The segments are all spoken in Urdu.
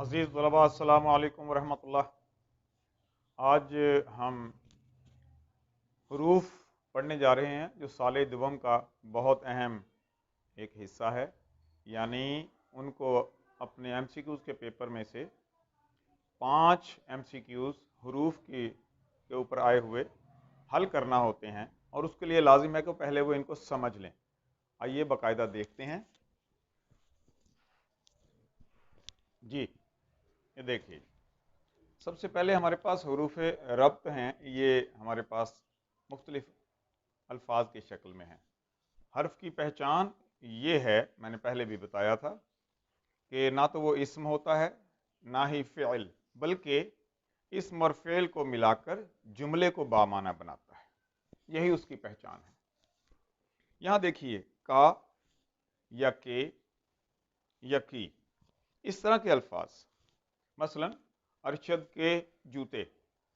عزیز طلباء السلام علیکم ورحمۃ اللہ۔ آج ہم حروف پڑھنے جا رہے ہیں جو سال دوم کا بہت اہم ایک حصہ ہے، یعنی ان کو اپنے ایم سی کیوز کے پیپر میں سے 5 ایم سی کیوز حروف کے اوپر آئے ہوئے حل کرنا ہوتے ہیں، اور اس کے لیے لازم ہے کہ پہلے وہ ان کو سمجھ لیں۔ آئیے باقاعدہ دیکھتے ہیں۔ جی یہ دیکھیے، سب سے پہلے ہمارے پاس حروف ربط ہیں۔ یہ ہمارے پاس مختلف الفاظ کی شکل میں ہیں۔ حرف کی پہچان یہ ہے، میں نے پہلے بھی بتایا تھا کہ نہ تو وہ اسم ہوتا ہے نہ ہی فعل، بلکہ اسم اور فعل کو ملا کر جملے کو بامعنی بناتا ہے، یہی اس کی پہچان ہے۔ یہاں دیکھیے کا یا کے یا کی، اس طرح کے الفاظ، مثلا ارشد کے جوتے،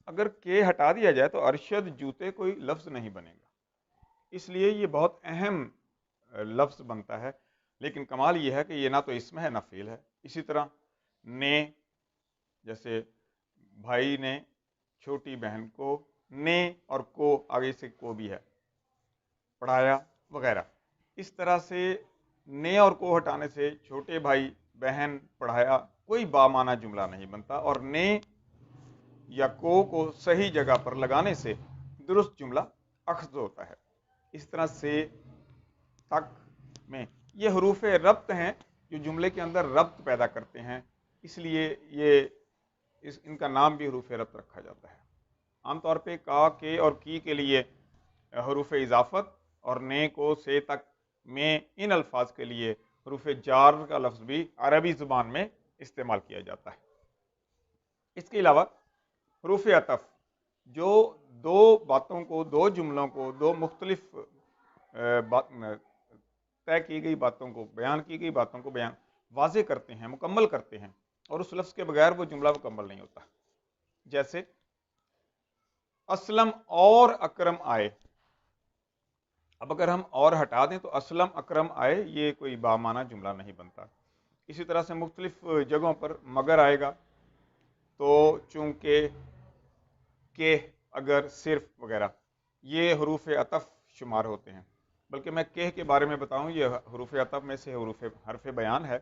اگر کے ہٹا دیا جائے تو ارشد جوتے کوئی لفظ نہیں بنے گا، اس لیے یہ بہت اہم لفظ بنتا ہے۔ لیکن کمال یہ ہے کہ یہ نہ تو اسم ہے نہ فعل ہے۔ اسی طرح نے، جیسے بھائی نے چھوٹی بہن کو، نے اور کو آگے سے کو بھی ہے، پڑھایا وغیرہ۔ اس طرح سے نے اور کو ہٹانے سے چھوٹے بھائی بہن پڑھایا کوئی بامعنی جملہ نہیں بنتا، اور نے یا کو صحیح جگہ پر لگانے سے درست جملہ اخذ ہوتا ہے۔ اس طرح سے تک میں یہ حروف ربط ہیں جو جملے کے اندر ربط پیدا کرتے ہیں، اس لیے ان کا نام بھی حروف ربط رکھا جاتا ہے۔ عام طور پہ کا، کے اور کی کے لیے حروف اضافت، اور نے کو سے تک میں ان الفاظ کے لیے حروف جار کا لفظ بھی عربی زبان میں استعمال کیا جاتا ہے۔ اس کے علاوہ حروف عطف، جو دو باتوں کو، دو جملوں کو، دو مختلف طے کی گئی باتوں کو، بیان کی گئی باتوں کو واضح کرتے ہیں، مکمل کرتے ہیں، اور اس لفظ کے بغیر وہ جملہ مکمل نہیں ہوتا۔ جیسے اسلم اور اکرم آئے، اب اگر ہم اور ہٹا دیں تو اسلم اکرم آئے، یہ کوئی بامعنی جملہ نہیں بنتا۔ اسی طرح سے مختلف جگہوں پر مگر آئے گا تو چونکہ، کہ، اگر، صرف وغیرہ، یہ حروف عطف شمار ہوتے ہیں۔ بلکہ میں کہ کے بارے میں بتاؤں، یہ حروف عطف میں سے حرف بیان ہے،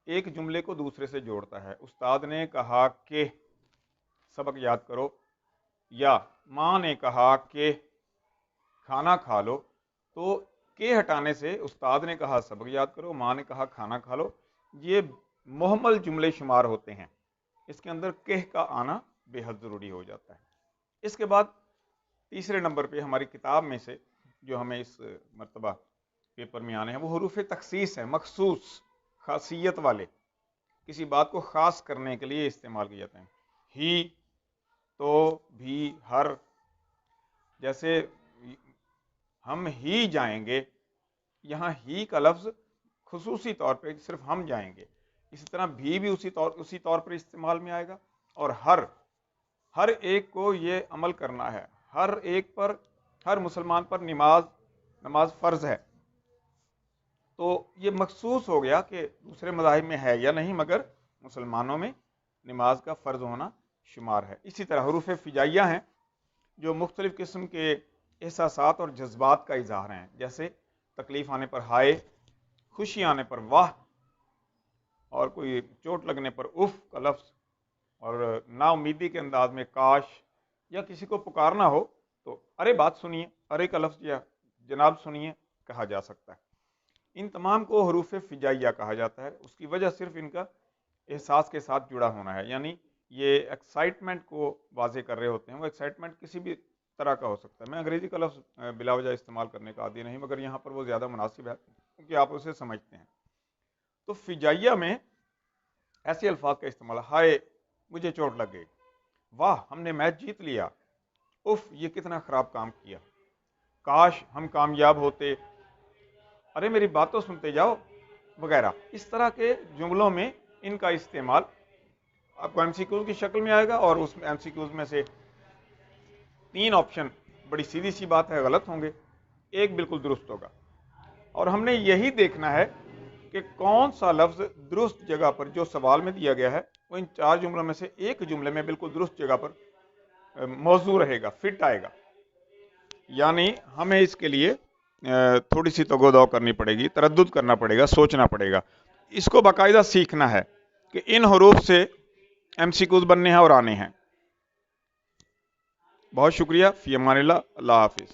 ایک جملے کو دوسرے سے جوڑتا ہے۔ استاد نے کہا کہ سبق یاد کرو، یا ماں نے کہا کہ کھانا کھا لو، تو کہ ہٹانے سے استاد نے کہا سبق یاد کرو، ماں نے کہا کھانا کھا لو، یہ محمل جملے شمار ہوتے ہیں۔ اس کے اندر کہ کا آنا بے حد ضروری ہو جاتا ہے۔ اس کے بعد تیسرے نمبر پہ ہماری کتاب میں سے جو ہمیں اس مرتبہ پیپر میں آنے ہیں، وہ حروف تخصیص ہیں، مخصوص خاصیت والے، کسی بات کو خاص کرنے کے لیے استعمال کیے جاتے ہیں۔ ہی، تو، بھی، ہر، جیسے ہم ہی جائیں گے، یہاں ہی کا لفظ خصوصی طور پہ صرف ہم جائیں گے۔ اسی طرح بھی اسی طور پر استعمال میں آئے گا۔ اور ہر ایک کو یہ عمل کرنا ہے، ہر ایک پر، ہر مسلمان پر نماز فرض ہے۔ تو یہ مخصوص ہو گیا کہ دوسرے مذاہب میں ہے یا نہیں، مگر مسلمانوں میں نماز کا فرض ہونا شمار ہے۔ اسی طرح حروف فجائیہ ہیں جو مختلف قسم کے احساسات اور جذبات کا اظہار ہیں، جیسے تکلیف آنے پر ہائے، خوشی آنے پر واہ، اور کوئی چوٹ لگنے پر اف کا لفظ، اور نا امیدی کے انداز میں کاش، یا کسی کو پکارنا ہو تو ارے بات سنیے، ارے کا لفظ یا جناب سنیے کہا جا سکتا ہے۔ ان تمام کو حروف فجائیہ کہا جاتا ہے۔ اس کی وجہ صرف ان کا احساس کے ساتھ جڑا ہونا ہے، یعنی یہ ایکسائٹمنٹ کو واضح کر رہے ہوتے ہیں۔ وہ ایکسائٹمنٹ کسی بھی طرح کا ہو سکتا ہے۔ میں انگریزی کا لفظ بلا وجہ استعمال کرنے کا عادی نہیں، مگر یہاں پر وہ زیادہ مناسب ہے کیونکہ آپ اسے سمجھتے ہیں۔ تو فجائیہ میں ایسے الفاظ کا استعمال، ہائے مجھے چوٹ لگ گئی، واہ ہم نے میچ جیت لیا، اف یہ کتنا خراب کام کیا، کاش ہم کامیاب ہوتے، ارے میری بات تو سنتے جاؤ، وغیرہ۔ اس طرح کے جملوں میں ان کا استعمال آپ کو ایم سی کیوز کی شکل میں آئے گا، اور اس ایم سی کیوز میں سے 3 آپشن بڑی سیدھی سی بات ہے غلط ہوں گے، ایک بالکل درست ہوگا۔ اور ہم نے یہی دیکھنا ہے کہ کون سا لفظ درست جگہ پر جو سوال میں دیا گیا ہے وہ ان 4 جملوں میں سے ایک جملے میں بالکل درست جگہ پر موضوع رہے گا، فٹ آئے گا. یعنی ہمیں اس کے لیے تھوڑی سی تگ و دو کرنی پڑے گی، تردد کرنا پڑے گا، سوچنا پڑے گا. اس کو باقاعدہ سیکھنا ہے کہ ان حروف سے ایم سی کیوز بننے ہیں اور آنے ہیں. بہت شکریہ. فی امان اللہ. اللہ حافظ.